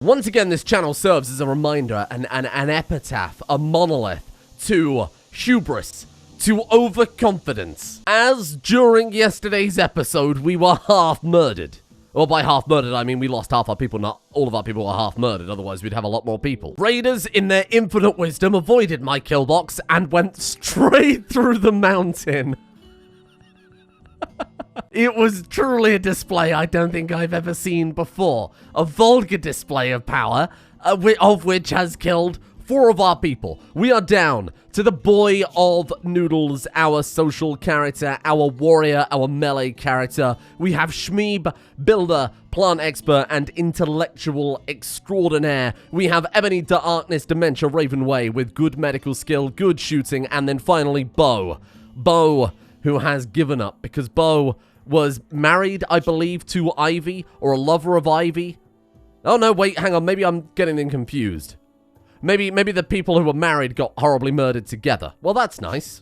Once again, this channel serves as a reminder, an epitaph, a monolith to hubris, to overconfidence. As during yesterday's episode, we were half murdered. Well, by half murdered, I mean we lost half our people, not all of our people were half murdered, otherwise we'd have a lot more people. Raiders, in their infinite wisdom, avoided my kill box and went straight through the mountain. It was truly a display I don't think I've ever seen before. A vulgar display of power, of which has killed 4 of our people. We are down to the boy of noodles, our social character, our warrior, our melee character. We have Shmeeb, builder, plant expert, and intellectual extraordinaire. We have Ebony, Darkness, Dementia, Ravenway with good medical skill, good shooting, and then finally Bo. Bo, who has given up because Bo was married, I believe, to Ivy, or a lover of Ivy. Oh no, wait, hang on, maybe I'm getting them confused. Maybe the people who were married got horribly murdered together. Well, that's nice.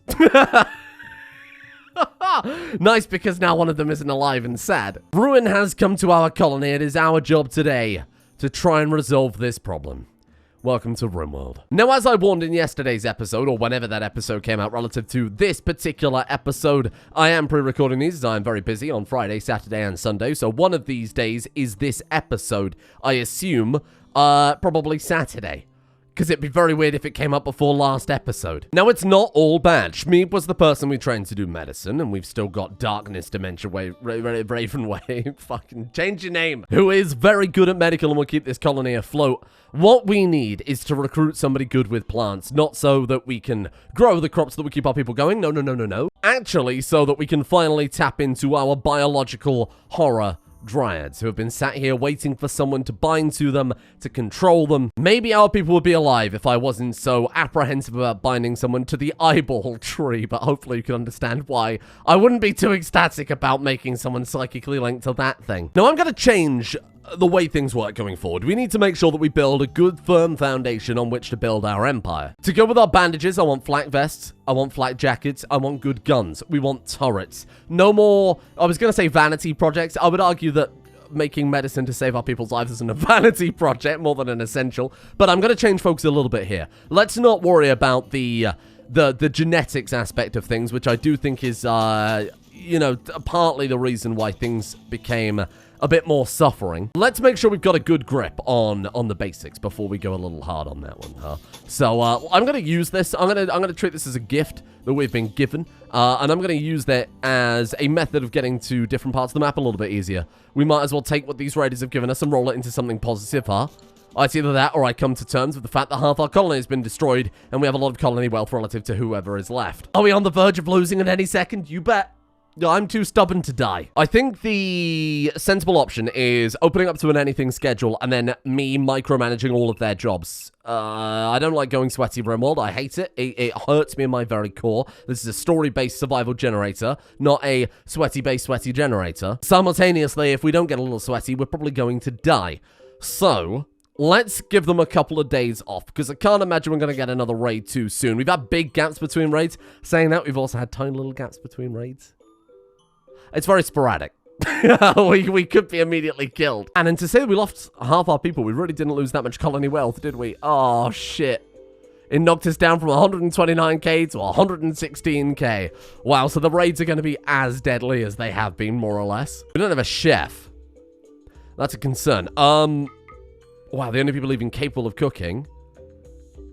Nice, because now one of them isn't alive and sad. Ruin has come to our colony. It is our job today to try and resolve this problem. Welcome to Rimworld. Now, as I warned in yesterday's episode, or whenever that episode came out relative to this particular episode, I am pre-recording these as I am very busy on Friday, Saturday, and Sunday, so one of these days is this episode. I assume, probably Saturday. Because it'd be very weird if it came up before last episode. Now, it's not all bad. Shmeeb was the person we trained to do medicine, and we've still got Darkness, Dementia, Ravenway, fucking change your name, who is very good at medical and will keep this colony afloat. What we need is to recruit somebody good with plants, not so that we can grow the crops that we keep our people going. No. Actually, so that we can finally tap into our biological horror dryads who have been sat here waiting for someone to bind to them, to control them. Maybe our people would be alive if I wasn't so apprehensive about binding someone to the eyeball tree, but hopefully you can understand why I wouldn't be too ecstatic about making someone psychically linked to that thing. Now, I'm going to change the way things work going forward. We need to make sure that we build a good, firm foundation on which to build our empire. To go with our bandages, I want flak vests, I want flak jackets, I want good guns, we want turrets. No more, I was going to say vanity projects. I would argue that making medicine to save our people's lives isn't a vanity project more than an essential, but I'm going to change focus a little bit here. Let's not worry about the genetics aspect of things, which I do think is, you know, partly the reason why things became a bit more suffering. Let's make sure we've got a good grip on the basics before we go a little hard on that one, huh? So, I'm going to use this. I'm going to treat this as a gift that we've been given, and I'm going to use that as a method of getting to different parts of the map a little bit easier. We might as well take what these raiders have given us and roll it into something positive, huh? It's either that or I come to terms with the fact that half our colony has been destroyed, and we have a lot of colony wealth relative to whoever is left. Are we on the verge of losing at any second? You bet. I'm too stubborn to die. I think the sensible option is opening up to an anything schedule and then me micromanaging all of their jobs. I don't like going sweaty Rimworld. I hate it. It hurts me in my very core. This is a story-based survival generator, not a sweaty-based sweaty generator. Simultaneously, if we don't get a little sweaty, we're probably going to die. So, let's give them a couple of days off, because I can't imagine we're going to get another raid too soon. We've had big gaps between raids. Saying that, we've also had tiny little gaps between raids. It's very sporadic. we could be immediately killed. And then to say we lost half our people, we really didn't lose that much colony wealth, did we? Oh, shit. It knocked us down from 129k to 116k. Wow, so the raids are going to be as deadly as they have been, more or less. We don't have a chef. That's a concern. Wow, the only people even capable of cooking.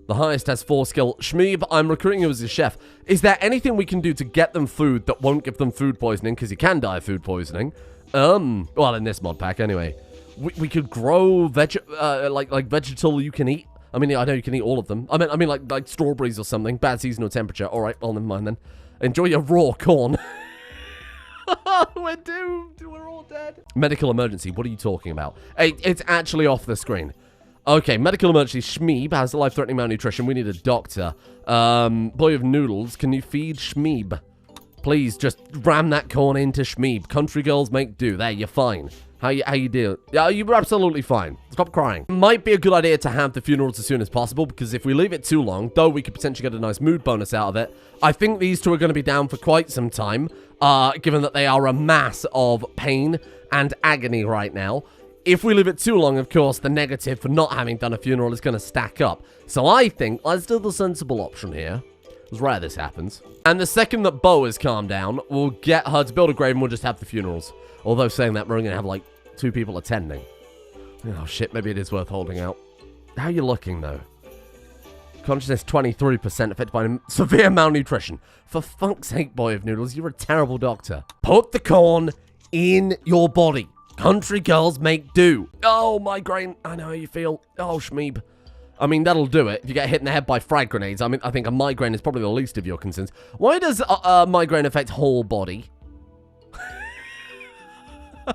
The highest has 4 skill. Shmeeb, I'm recruiting you as a chef. Is there anything we can do to get them food that won't give them food poisoning? Because you can die of food poisoning. Well, in this mod pack, anyway. We could grow like vegetal you can eat. I mean, I know you can eat all of them. I mean, like strawberries or something. Bad seasonal temperature. All right, well, never mind then. Enjoy your raw corn. We're doomed. We're all dead. Medical emergency. What are you talking about? It's actually off the screen. Okay, medical emergency. Shmeeb has life-threatening malnutrition. We need a doctor. Boy of noodles, can you feed Shmeeb? Please, just ram that corn into Shmeeb. Country girls make do. There, you're fine. How you do? Yeah, you're absolutely fine. Stop crying. Might be a good idea to have the funerals as soon as possible, because if we leave it too long, though we could potentially get a nice mood bonus out of it, I think these two are going to be down for quite some time, given that they are a mass of pain and agony right now. if we leave it too long, of course, the negative for not having done a funeral is going to stack up. So I think let's do the sensible option here. It's rare this happens. And the second that Bo has calmed down, we'll get her to build a grave and we'll just have the funerals. Although saying that, we're going to have like 2 people attending. Oh shit, maybe it is worth holding out. How are you looking though? Consciousness 23% affected by severe malnutrition. For fuck's sake, Boy of Noodles, you're a terrible doctor. Put the corn in your body. Country girls make do. Oh, migraine. I know how you feel. Oh, Shmeeb. I mean, that'll do it. If you get hit in the head by frag grenades, I mean, I think a migraine is probably the least of your concerns. Why does migraine affect whole body?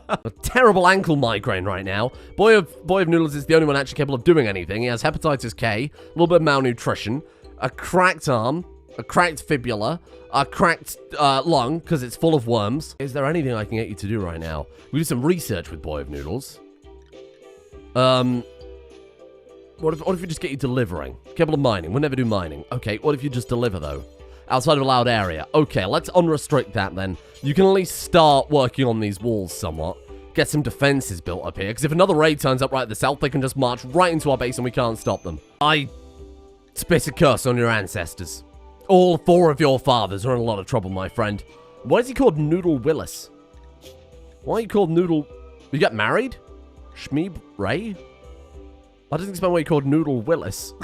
A terrible ankle migraine right now. Boy of Noodles is the only one actually capable of doing anything. He has hepatitis K, a little bit of malnutrition, a cracked arm, a cracked fibula, a cracked lung because it's full of worms. Is there anything I can get you to do right now? We do some research with Boy of Noodles. What if we just get you delivering? Capable of mining. We'll never do mining. Okay, what if you just deliver though? Outside of a loud area. Okay, let's unrestrict that then. You can at least start working on these walls somewhat. Get some defenses built up here. Because if another raid turns up right at the south, they can just march right into our base and we can't stop them. I spit a curse on your ancestors. All 4 of your fathers are in a lot of trouble, my friend. Why is he called Noodle Willis? Why are you called Noodle... You get married? Shmeeb Ray? That doesn't explain why you called Noodle Willis.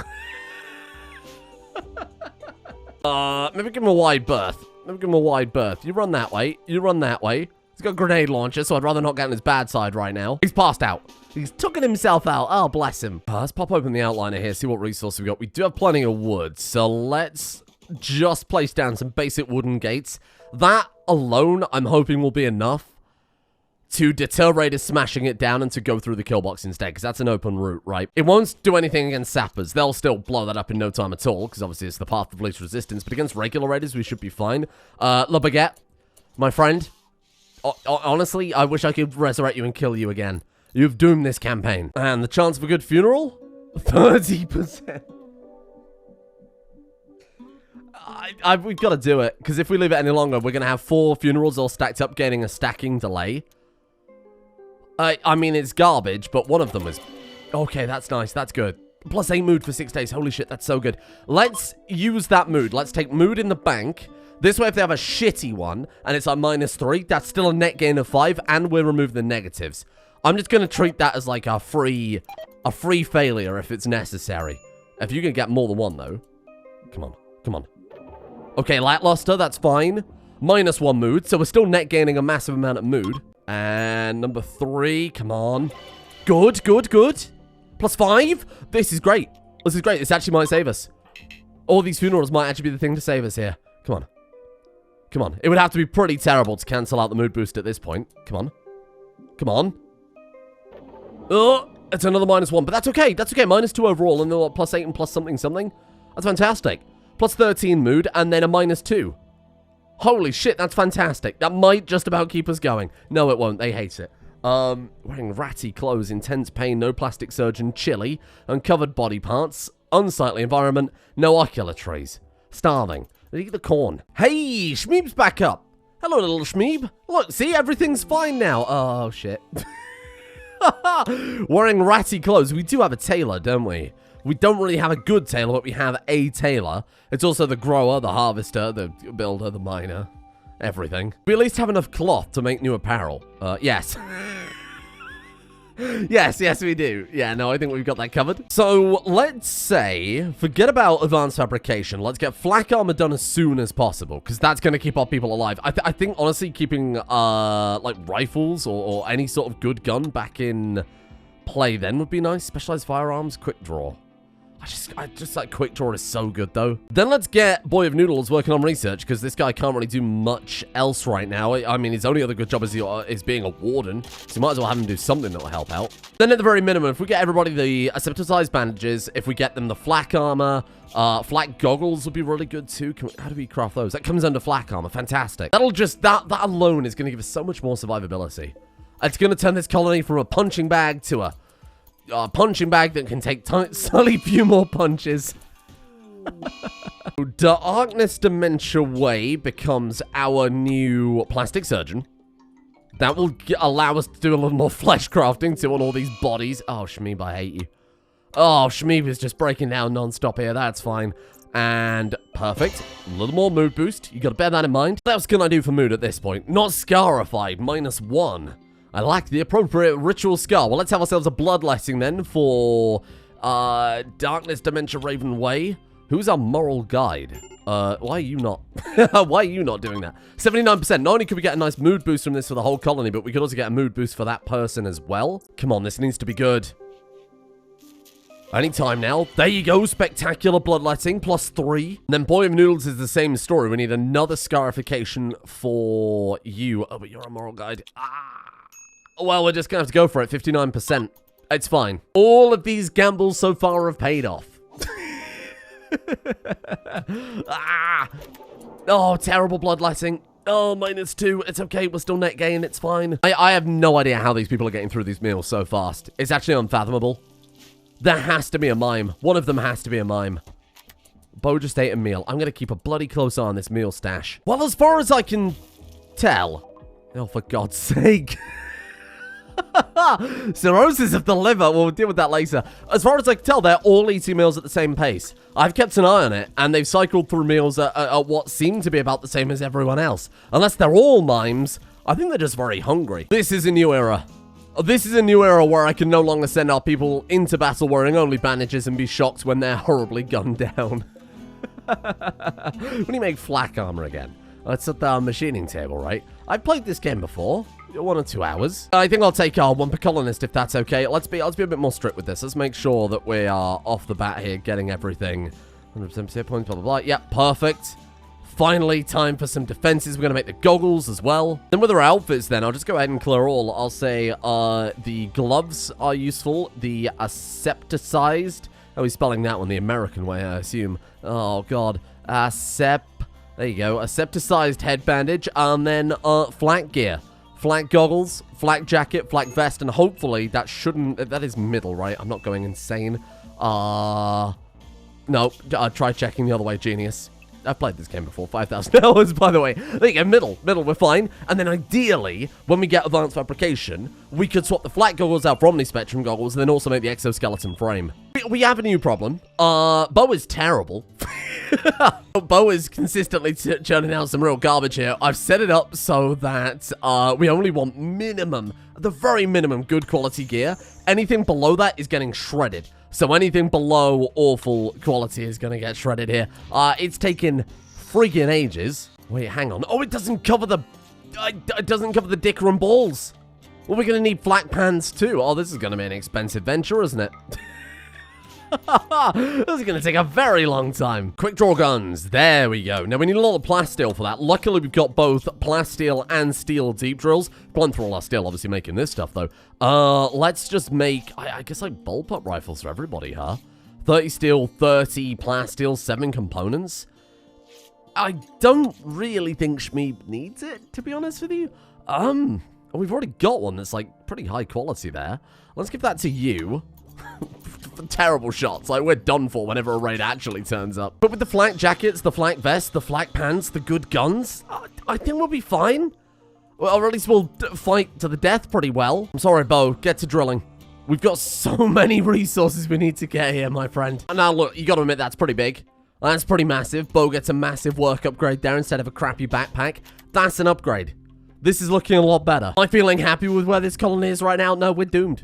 Maybe give him a wide berth. Maybe give him a wide berth. You run that way. You run that way. He's got a grenade launcher, so I'd rather not get on his bad side right now. He's passed out. He's taken himself out. Oh, bless him. Let's pop open the outliner here, see what resources we got. We do have plenty of wood, so let's just place down some basic wooden gates. That alone, I'm hoping will be enough to deter raiders smashing it down and to go through the kill box instead, because that's an open route, right? It won't do anything against sappers. They'll still blow that up in no time at all, because obviously it's the path of least resistance, but against regular raiders, we should be fine. La Baguette, my friend, honestly, I wish I could resurrect you and kill you again. You've doomed this campaign. And the chance of a good funeral? 30%. We've got to do it, because if we leave it any longer, we're going to have 4 funerals all stacked up, getting a stacking delay. I mean, it's garbage, but one of them is... Okay, that's nice. That's good. +8 mood for 6 days. Holy shit, that's so good. Let's use that mood. Let's take mood in the bank. This way, if they have a shitty one, and it's like -3, that's still a net gain of 5, and we'll remove the negatives. I'm just going to treat that as like a free failure if it's necessary. If you can get more than 1, though. Come on. Come on. Okay, lackluster, that's fine. -1 mood, so we're still net gaining a massive amount of mood. And number 3, come on. Good, good, good. +5. This is great. This is great. This actually might save us. All these funerals might actually be the thing to save us here. Come on. Come on. It would have to be pretty terrible to cancel out the mood boost at this point. Come on. Come on. Oh, it's another -1, but that's okay. That's okay. -2 overall, and then +8 and plus something something. That's fantastic. +13 mood, and then a -2. Holy shit, that's fantastic. That might just about keep us going. No, it won't. They hate it. Wearing ratty clothes, intense pain, no plastic surgeon, chilly, uncovered body parts, unsightly environment, no ocular trees. Starving. Eat the corn. Hey, Shmeeb's back up. Hello, little Shmeeb. Look, see, everything's fine now. Oh, shit. Wearing ratty clothes. We do have a tailor, don't we? We don't really have a good tailor, but we have a tailor. It's also the grower, the harvester, the builder, the miner, everything. We at least have enough cloth to make new apparel. Yes. yes, we do. Yeah, no, I think we've got that covered. So, let's say, forget about advanced fabrication. Let's get flak armor done as soon as possible, because that's going to keep our people alive. I think, honestly, keeping, like, rifles or any sort of good gun back in play then would be nice. Specialized firearms, quick draw. I just like quick draw is so good though. Then let's get Boy of Noodles working on research, because this guy can't really do much else right now. I mean, his only other good job is being a warden, so you might as well have him do something that will help out. Then at the very minimum, if we get everybody the asepticized bandages, if we get them the flak armor, flak goggles would be really good too. How do we craft those? That comes under flak armor. Fantastic. That'll just, that alone is going to give us so much more survivability. It's going to turn this colony from a punching bag to a punching bag that can take slightly few more punches. Darkness Dementia Way becomes our new plastic surgeon. That will allow us to do a little more flesh crafting too on all these bodies. Oh, Shmeeb, I hate you. Oh, Shmeeb is just breaking down non-stop here. That's fine. And perfect. A little more mood boost. You got to bear that in mind. What else can I do for mood at this point? Not scarified. -1. I lack the appropriate ritual scar. Well, let's have ourselves a bloodletting then for Darkness Dementia Raven Way. Who's our moral guide? Why are you not? Why are you not doing that? 79%. Not only could we get a nice mood boost from this for the whole colony, but we could also get a mood boost for that person as well. Come on, this needs to be good. Any time now. There you go. Spectacular bloodletting. +3. And then Boy of Noodles is the same story. We need another scarification for you. Oh, but you're a moral guide. Well, we're just going to have to go for it. 59%. It's fine. All of these gambles so far have paid off. Oh, terrible bloodletting. Oh, -2. It's okay. We're still net gain. It's fine. I have no idea how these people are getting through these meals so fast. It's actually unfathomable. There has to be a mime. One of them has to be a mime. Bo just ate a meal. I'm going to keep a bloody close eye on this meal stash. Well, as far as I can tell... Oh, for God's sake. Cirrhosis of the liver. We'll deal with that later. As far as I can tell, they're all eating meals at the same pace. I've kept an eye on it, and they've cycled through meals at what seem to be about the same as everyone else. Unless they're all mimes, I think they're just very hungry. This is a new era. This is a new era where I can no longer send our people into battle wearing only bandages and be shocked when they're horribly gunned down. When do you make flak armor again? It's at the machining table, right? I've played this game before. 1 or 2 hours. I think I'll take 1 per colonist if that's okay. Let's be a bit more strict with this. Let's make sure that we are off the bat here, getting everything 100% points, blah, blah, blah. Yeah, perfect. Finally, time for some defenses. We're going to make the goggles as well. Then with our outfits then, I'll just go ahead and clear all. I'll say the gloves are useful. The asepticized. Oh, he's spelling that one the American way, I assume. Oh, God. There you go. Asepticized head bandage. And then flak gear. Flak goggles, flak jacket, flak vest, and hopefully that shouldn't... That is middle, right? I'm not going insane. No. Try checking the other way, genius. I've played this game before, 5,000 hours, by the way. There you go, middle, we're fine. And then ideally, when we get advanced fabrication, we could swap the flak goggles out for Omnispectrum goggles and then also make the exoskeleton frame. We have a new problem. Bo is terrible. Bo is consistently churning out some real garbage here. I've set it up so that we only want minimum, the very minimum, good quality gear. Anything below that is getting shredded. So anything below awful quality is going to get shredded here. It's taken freaking ages. Wait, hang on. Oh, it doesn't cover the... it doesn't cover the dicker and balls. Well, we're going to need flak pants too. Oh, this is going to be an expensive venture, isn't it? This is going to take a very long time. Quick draw guns. There we go. Now, we need a lot of plasteel for that. Luckily, we've got both plasteel and steel deep drills. Blown through all our steel, obviously making this stuff, though. Let's just make, I guess, like bullpup rifles for everybody, huh? 30 steel, 30 plasteel, 7 components. I don't really think Shmeeb needs it, to be honest with you. We've already got one that's, like, pretty high quality there. Let's give that to you. Terrible shots. Like, we're done for whenever a raid actually turns up. But with the flak jackets, the flak vests, the flak pants, the good guns, I think we'll be fine. Well, or at least we'll fight to the death pretty well. I'm sorry, Bo. Get to drilling. We've got so many resources we need to get here, my friend. And now, look, you got to admit, that's pretty big. That's pretty massive. Bo gets a massive work upgrade there instead of a crappy backpack. That's an upgrade. This is looking a lot better. Am I feeling happy with where this colony is right now? No, we're doomed.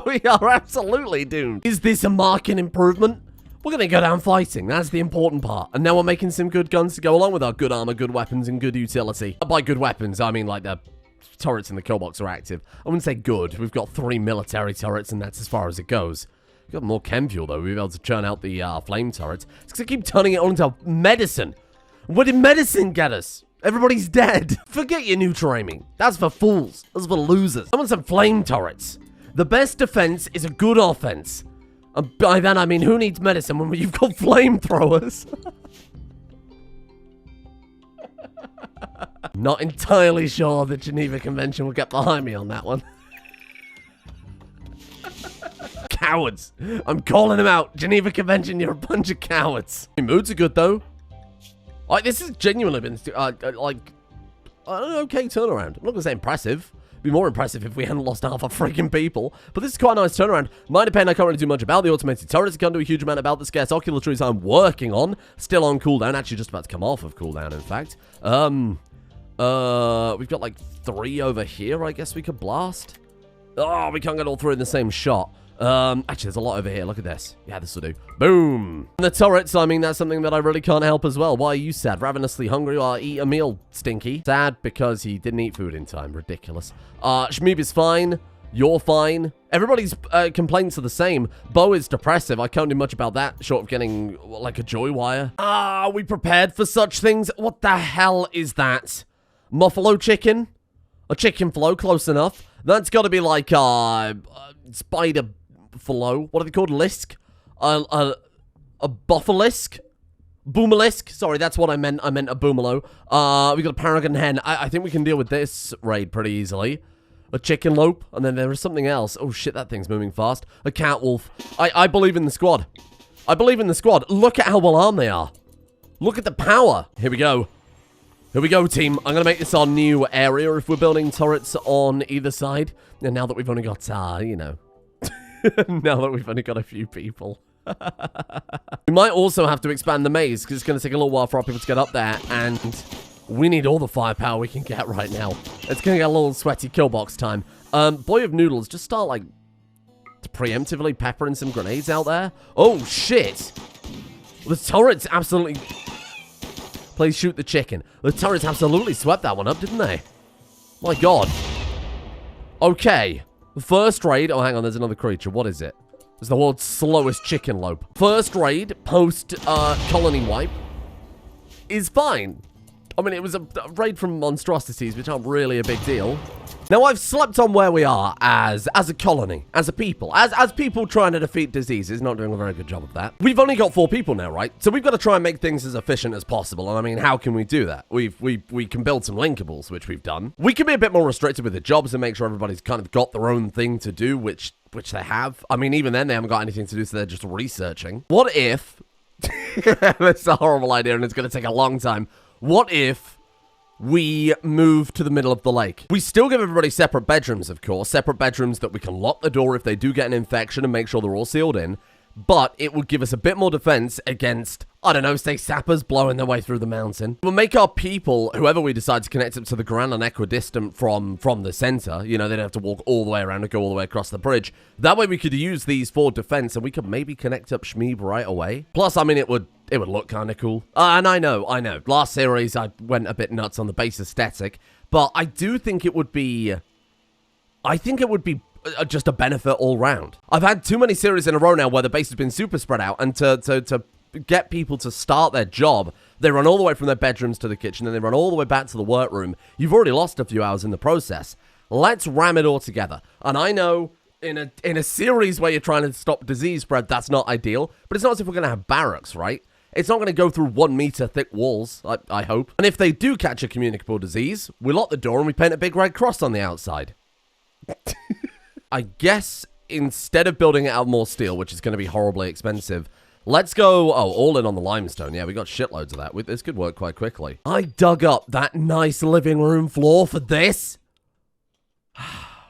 We are absolutely doomed. Is this a marked improvement? We're going to go down fighting. That's the important part. And now we're making some good guns to go along with our good armor, good weapons, and good utility. By good weapons, I mean like the turrets in the kill box are active. I wouldn't say good. We've got 3 military turrets, and that's as far as it goes. We've got more chem fuel, though. We've been able to churn out the flame turrets. It's because I keep turning it on into medicine. What did medicine get us? Everybody's dead. Forget your neutral aiming. That's for fools. That's for losers. I want some flame turrets. The best defense is a good offense. And by that, I mean, who needs medicine when you've got flamethrowers? Not entirely sure the Geneva Convention will get behind me on that one. Cowards. I'm calling them out. Geneva Convention, you're a bunch of cowards. Your moods are good, though. Like, this has genuinely been, like, an okay turnaround. I'm not going to say impressive. It'd be more impressive if we hadn't lost half our freaking people. But this is quite a nice turnaround. Minor pain I can't really do much about. The automated turrets I can't do a huge amount about. The scarce ocular trees I'm working on. Still on cooldown. Actually just about to come off of cooldown, in fact. We've got like 3 over here, I guess we could blast. Oh, we can't get all 3 in the same shot. Actually, there's a lot over here. Look at this. Yeah, this will do. Boom. And the turrets, I mean, that's something that I really can't help as well. Why are you sad? Ravenously hungry? Eat a meal, Stinky. Sad because he didn't eat food in time. Ridiculous. Shmeeb is fine. You're fine. Everybody's complaints are the same. Bo is depressive. I can't do much about that, short of getting, like, a joy wire. Are we prepared for such things? What the hell is that? Muffalo chicken? A chicken flow, close enough. That's got to be like, spider flow. What are they called? Lisk? A buffalisk? Boomalisk? Sorry, that's what I meant. I meant a boomalo. We got a paragon hen. I think we can deal with this raid pretty easily. A chicken lope. And then there is something else. Oh, shit, that thing's moving fast. A cat wolf. I believe in the squad. I believe in the squad. Look at how well armed they are. Look at the power. Here we go. Here we go, team. I'm going to make this our new area if we're building turrets on either side. And now that we've only got, you know, now that we've only got a few people. We might also have to expand the maze because it's going to take a little while for our people to get up there. And we need all the firepower we can get right now. It's going to get a little sweaty killbox time. Boy of Noodles, just start, like, preemptively peppering some grenades out there. Oh, shit. The turrets absolutely... Please shoot the chicken. The turrets absolutely swept that one up, didn't they? My god. Okay. The first raid... Oh, hang on. There's another creature. What is it? It's the world's slowest chicken lope. First raid post colony wipe is fine. I mean, it was a raid from monstrosities, which aren't really a big deal. Now, I've slept on where we are as a colony, as a people, as people trying to defeat diseases. Not doing a very good job of that. We've only got 4 people now, right? So we've got to try and make things as efficient as possible. And I mean, how can we do that? We can build some linkables, which we've done. We can be a bit more restricted with the jobs and make sure everybody's kind of got their own thing to do, which they have. I mean, even then, they haven't got anything to do, so they're just researching. What if... That's a horrible idea, and it's going to take a long time. What if we move to the middle of the lake? We still give everybody separate bedrooms, of course. Separate bedrooms that we can lock the door if they do get an infection and make sure they're all sealed in. But it would give us a bit more defense against, I don't know, say sappers blowing their way through the mountain. We'll make our people, whoever we decide to connect up to the ground and equidistant from the center. You know, they don't have to walk all the way around and go all the way across the bridge. That way we could use these for defense and we could maybe connect up Shmeeb right away. Plus, I mean, it would look kind of cool. And I know. Last series, I went a bit nuts on the base aesthetic. But I do think it would be... just a benefit all round. I've had too many series in a row now where the base has been super spread out, and to get people to start their job, they run all the way from their bedrooms to the kitchen, and they run all the way back to the workroom. You've already lost a few hours in the process. Let's ram it all together. And I know in a series where you're trying to stop disease spread, that's not ideal, but it's not as if we're going to have barracks, right? It's not going to go through 1 meter thick walls, I hope. And if they do catch a communicable disease, we lock the door and we paint a big red cross on the outside. I guess instead of building it out more steel, which is going to be horribly expensive, let's go, all in on the limestone. Yeah, we got shitloads of that. This could work quite quickly. I dug up that nice living room floor for this.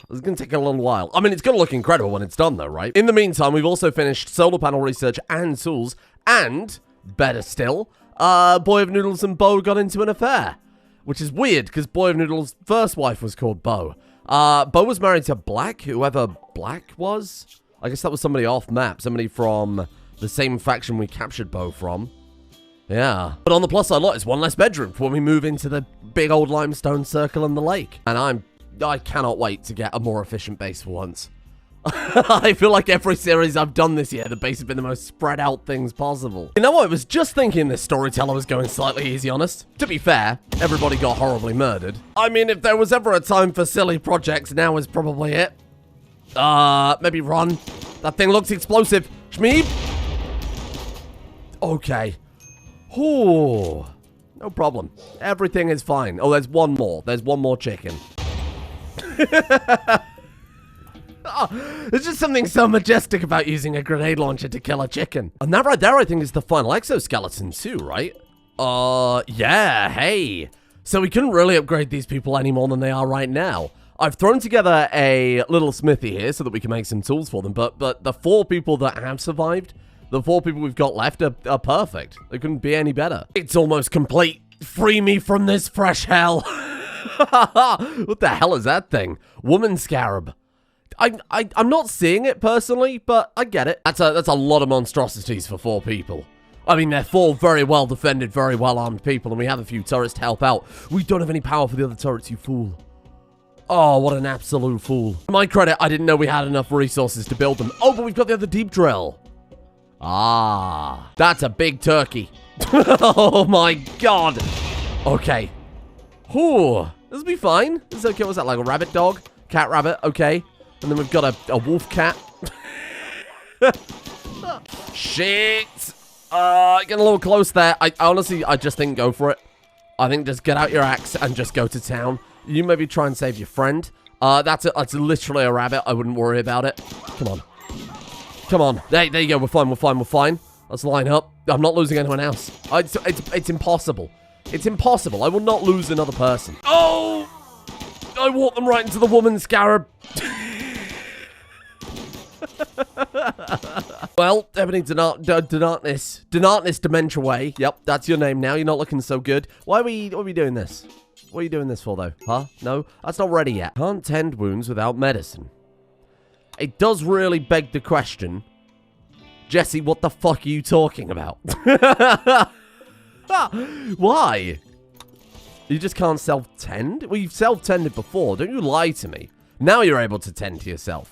It's going to take a little while. I mean, it's going to look incredible when it's done, though, right? In the meantime, we've also finished solar panel research and tools, and, better still, Boy of Noodles and Bo got into an affair, which is weird, because Boy of Noodles' first wife was called Bo. Bo was married to Black, whoever Black was. I guess that was somebody off map, somebody from the same faction we captured Bo from. Yeah. But on the plus side, look, it's 1 less bedroom for when we move into the big old limestone circle in the lake. And I cannot wait to get a more efficient base for once. I feel like every series I've done this year, the base has been the most spread out things possible. You know what? I was just thinking this storyteller was going slightly easy on us. To be fair, everybody got horribly murdered. I mean, if there was ever a time for silly projects, now is probably it. Maybe run. That thing looks explosive. Shmeeb? Okay. Ooh. No problem. Everything is fine. Oh, there's one more. There's one more chicken. Oh, there's just something so majestic about using a grenade launcher to kill a chicken. And that right there, I think, is the final exoskeleton too, right? Yeah, hey. So we couldn't really upgrade these people any more than they are right now. I've thrown together a little smithy here so that we can make some tools for them, but the 4 people that have survived, the 4 people we've got left are perfect. They couldn't be any better. It's almost complete. Free me from this fresh hell. What the hell is that thing? Woman scarab. I'm not seeing it personally, but I get it. That's a lot of monstrosities for 4 people. I mean, they're 4 very well defended, very well armed people, and we have a few turrets to help out. We don't have any power for the other turrets, you fool. Oh, what an absolute fool. To my credit, I didn't know we had enough resources to build them. Oh, but we've got the other deep drill. Ah, that's a big turkey. Oh my god. Okay. Whew. This will be fine. This is okay. What's that, like a rabbit dog? Cat rabbit. Okay. And then we've got a wolf cat. Shit. Getting a little close there. I honestly just think go for it. I think just get out your axe and just go to town. You maybe try and save your friend. That's literally a rabbit. I wouldn't worry about it. Come on. Come on. There you go. We're fine. We're fine. We're fine. Let's line up. I'm not losing anyone else. It's impossible. It's impossible. I will not lose another person. Oh! I walked them right into the woman scarab. Well, Ebony Donatness Dementia Way. Yep, that's your name now. You're not looking so good. Why are we doing this? What are you doing this for, though? Huh? No? That's not ready yet. Can't tend wounds without medicine. It does really beg the question. Jesse, what the fuck are you talking about? Why? You just can't self-tend? Well, you've self-tended before. Don't you lie to me. Now you're able to tend to yourself.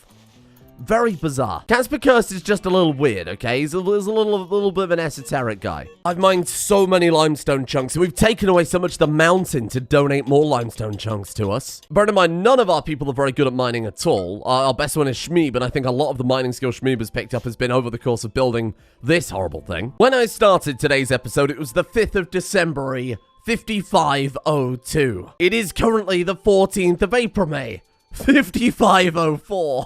Very bizarre. Casper Curse is just a little weird, okay? He's a little bit of an esoteric guy. I've mined so many limestone chunks, and we've taken away so much of the mountain to donate more limestone chunks to us. Bear in mind, none of our people are very good at mining at all. Our best one is Shmeeb, and I think a lot of the mining skill Shmeeb has picked up has been over the course of building this horrible thing. When I started today's episode, it was the 5th of December, 5502. It is currently the 14th of April, 5504.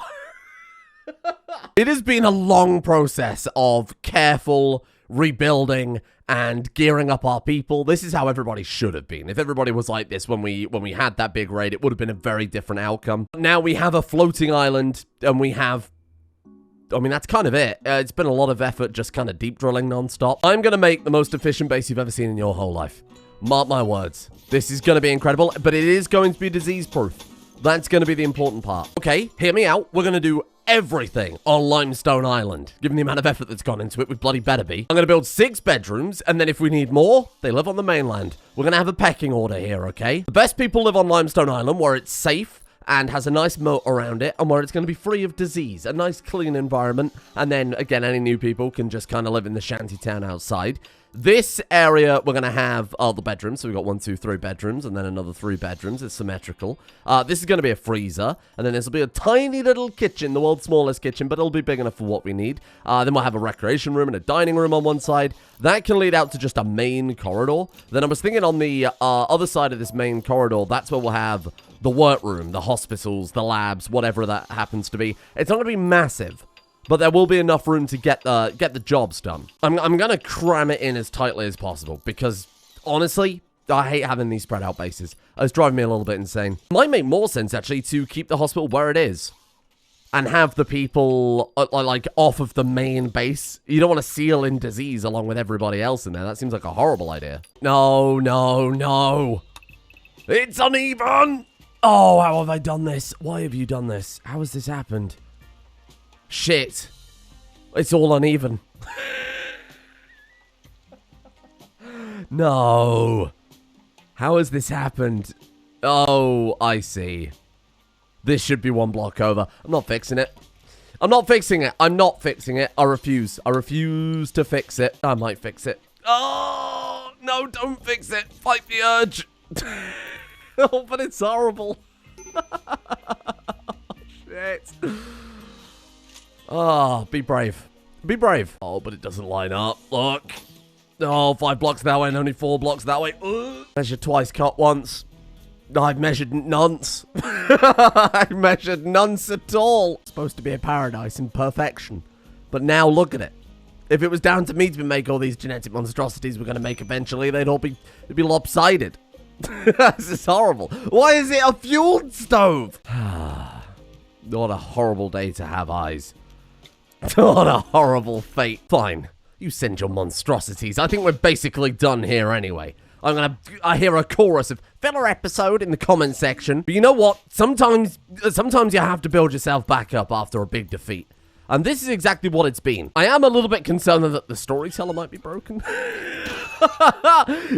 It has been a long process of careful rebuilding and gearing up our people. This is how everybody should have been. If everybody was like this when we had that big raid, it would have been a very different outcome. Now we have a floating island, and we have... I mean, that's kind of it. It's been a lot of effort just kind of deep drilling non-stop. I'm going to make the most efficient base you've ever seen in your whole life. Mark my words. This is going to be incredible, but it is going to be disease-proof. That's going to be the important part. Okay, hear me out. We're going to do everything on Limestone Island. Given the amount of effort that's gone into it, we bloody better be. I'm going to build 6 bedrooms, and then if we need more, they live on the mainland. We're going to have a pecking order here, okay? The best people live on Limestone Island, where it's safe and has a nice moat around it, and where it's going to be free of disease. A nice, clean environment, and then, again, any new people can just kind of live in the shanty town outside. This area, we're going to have the bedrooms. So we've got 1, 2, 3 bedrooms, and then another 3 bedrooms. It's symmetrical. This is going to be a freezer, and then this will be a tiny little kitchen, the world's smallest kitchen, but it'll be big enough for what we need. Then we'll have a recreation room and a dining room on one side. That can lead out to just a main corridor. Then I was thinking on the other side of this main corridor, that's where we'll have the workroom, the hospitals, the labs, whatever that happens to be. It's not going to be massive, but there will be enough room to get the jobs done. I'm going to cram it in as tightly as possible because, honestly, I hate having these spread out bases. It's driving me a little bit insane. It might make more sense, actually, to keep the hospital where it is and have the people, like, off of the main base. You don't want to seal in disease along with everybody else in there. That seems like a horrible idea. No, no, no. It's uneven. Oh, how have I done this? Why have you done this? How has this happened? Shit. It's all uneven. No. How has this happened? Oh, I see. This should be 1 block over. I'm not fixing it. I'm not fixing it. I'm not fixing it. I refuse. I refuse to fix it. I might fix it. Oh, no, don't fix it. Fight the urge. Oh, but it's horrible. Shit. Oh, be brave. Be brave. Oh, but it doesn't line up. Look. Oh, 5 blocks that way and only 4 blocks that way. Measured twice, cut once. I've measured nonce. I've measured nonce at all. It's supposed to be a paradise in perfection. But now look at it. If it was down to me to make all these genetic monstrosities we're going to make eventually, it'd be lopsided. This is horrible. Why is it a fueled stove? What a horrible day to have eyes. What a horrible fate. Fine. You send your monstrosities. I think we're basically done here anyway. I hear a chorus of filler episode in the comment section. But you know what? Sometimes you have to build yourself back up after a big defeat. And this is exactly what it's been. I am a little bit concerned that the storyteller might be broken.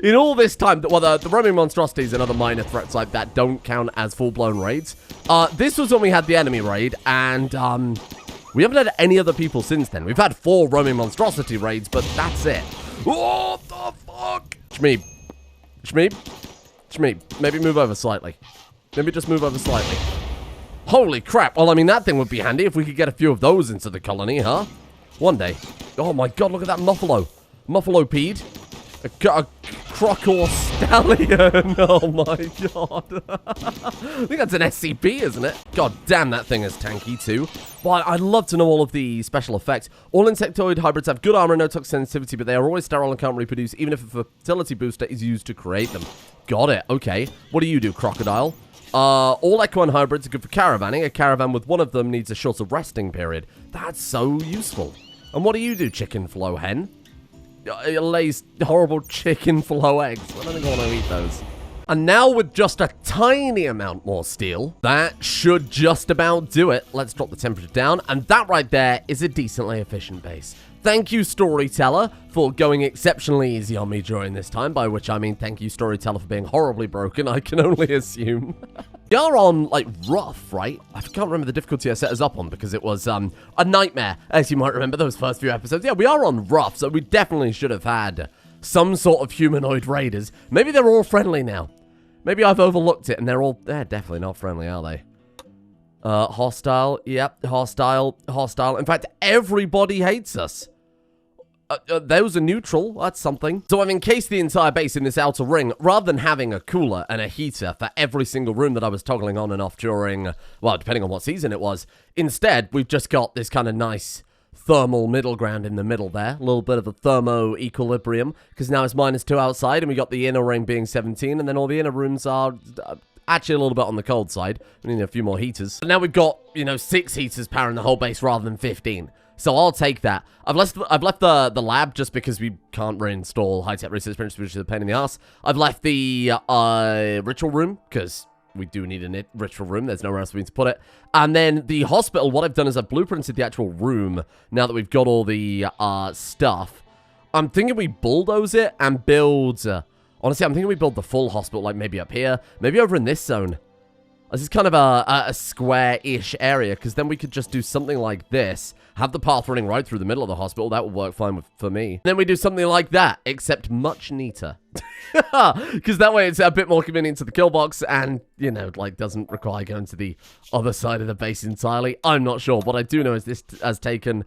In all this time, well, the roaming monstrosities and other minor threats like that don't count as full-blown raids. This was when we had the enemy raid, and we haven't had any other people since then. We've had 4 roaming monstrosity raids, but that's it. What the fuck? Shmeeb. Shmeeb? Shmeeb. Maybe move over slightly. Maybe just move over slightly. Holy crap. Well, I mean, that thing would be handy if we could get a few of those into the colony, huh? One day. Oh my god, look at that Muffalo. Muffalo-pede. A Crocor Stallion. Oh my god. I think that's an SCP, isn't it? God damn, that thing is tanky too. But I'd love to know all of the special effects. All insectoid hybrids have good armor and no toxic sensitivity, but they are always sterile and can't reproduce, even if a fertility booster is used to create them. Got it. Okay. What do you do, Crocodile? All equine hybrids are good for caravanning. A caravan with one of them needs a shorter resting period. That's so useful. And what do you do, chicken flow hen? It lays horrible chicken flow eggs. I don't think I want to eat those. And now with just a tiny amount more steel, that should just about do it. Let's drop the temperature down. And that right there is a decently efficient base. Thank you, Storyteller, for going exceptionally easy on me during this time, by which I mean thank you, Storyteller, for being horribly broken, I can only assume. We are on, like, rough, right? I can't remember the difficulty I set us up on because it was a nightmare, as you might remember those first few episodes. Yeah, we are on rough, so we definitely should have had some sort of humanoid raiders. Maybe they're all friendly now. Maybe I've overlooked it and they're definitely not friendly, are they? Hostile. Yep, hostile. Hostile. In fact, everybody hates us. Those are neutral. That's something. So I've encased the entire base in this outer ring, rather than having a cooler and a heater for every single room that I was toggling on and off during, well, depending on what season it was. Instead, we've just got this kind of nice thermal middle ground in the middle there. A little bit of a thermo equilibrium, because now it's -2 outside, and we got the inner ring being 17, and then all the inner rooms are actually a little bit on the cold side. We need a few more heaters. But now we've got, you know, 6 heaters powering the whole base rather than 15. So I'll take that. I've left the lab just because we can't reinstall high-tech research bench, which is a pain in the ass. I've left the ritual room, because we do need a ritual room. There's nowhere else for me to put it. And then the hospital, what I've done is I've blueprinted the actual room now that we've got all the stuff. I'm thinking we bulldoze it and build... honestly, I'm thinking we build the full hospital, like maybe up here, maybe over in this zone. This is kind of a square-ish area, because then we could just do something like this, have the path running right through the middle of the hospital. That would work fine for me. And then we do something like that, except much neater. Because that way it's a bit more convenient to the kill box and, you know, like, doesn't require going to the other side of the base entirely. I'm not sure. What I do know is this has taken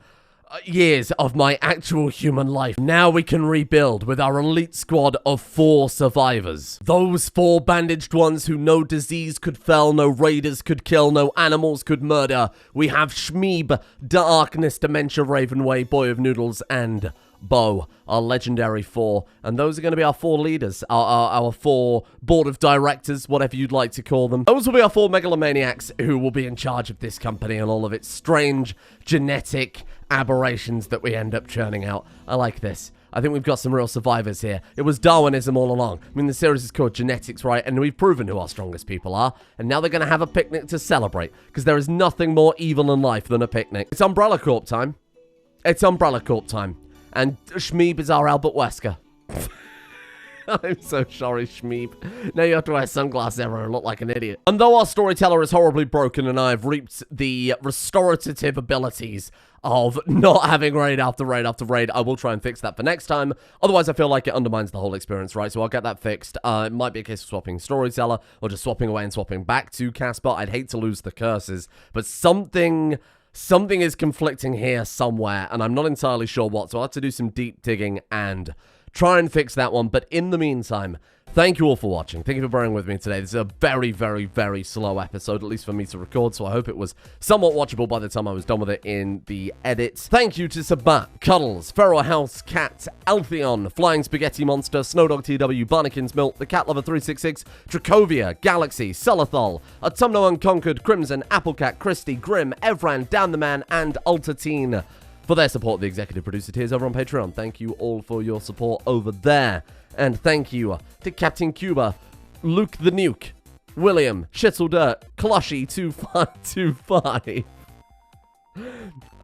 years of my actual human life. Now we can rebuild with our elite squad of 4 survivors. Those 4 bandaged ones who no disease could fell, no raiders could kill, no animals could murder. We have Shmeeb, Darkness, Dementia, Ravenway, Boy of Noodles, and Bo, our legendary 4. And those are going to be our 4 leaders, our 4 board of directors, whatever you'd like to call them. Those will be our 4 megalomaniacs who will be in charge of this company and all of its strange genetic aberrations that we end up churning out. I like this. I think we've got some real survivors here. It was Darwinism all along. I mean, the series is called Genetics, right? And we've proven who our strongest people are. And now they're going to have a picnic to celebrate, because there is nothing more evil in life than a picnic. It's Umbrella Corp time. It's Umbrella Corp time. And Shmeeb is our Albert Wesker. I'm so sorry, Shmeeb. Now you have to wear sunglasses ever and look like an idiot. And though our storyteller is horribly broken and I have reaped the restorative abilities of not having raid after raid after raid, I will try and fix that for next time. Otherwise, I feel like it undermines the whole experience, right? So I'll get that fixed. It might be a case of swapping storyteller or just swapping away and swapping back to Casper. I'd hate to lose the curses, but something is conflicting here somewhere, and I'm not entirely sure what, so I'll have to do some deep digging and try and fix that one. But in the meantime, Thank you all for watching. Thank you for bearing with me today. This is a very, very, very slow episode, at least for me to record, so I hope it was somewhat watchable by the time I was done with it in the edits. Thank you to Sabat, Cuddles, Feral House Cat, Altheon, Flying Spaghetti Monster, Snowdog TW, Barnakin's Milk, The Cat Lover 366, Dracovia, Galaxy, Selathol, Autumno Unconquered, Crimson, Applecat, Christy, Grim, Evran, Dan the Man, and Altatine for their support. The executive producer tiers over on Patreon. Thank you all for your support over there. And thank you to Captain Cuba, Luke the Nuke, William, Shittledirt, Clushy2525.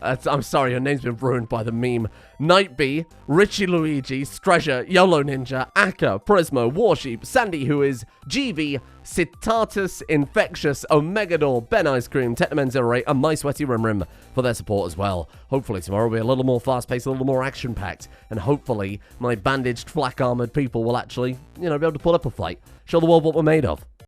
I'm sorry, your name's been ruined by the meme. Nightbee, Richie Luigi, Stresher, YOLO Ninja, Akka, Prismo, Warsheep, Sandy Who Is, GV, Citatus, Infectious, Omegador, Ben Ice Cream, Technoman08, and My Sweaty Rim for their support as well. Hopefully tomorrow will be a little more fast-paced, a little more action-packed, and hopefully my bandaged, flak-armored people will actually, be able to put up a fight. Show the world what we're made of.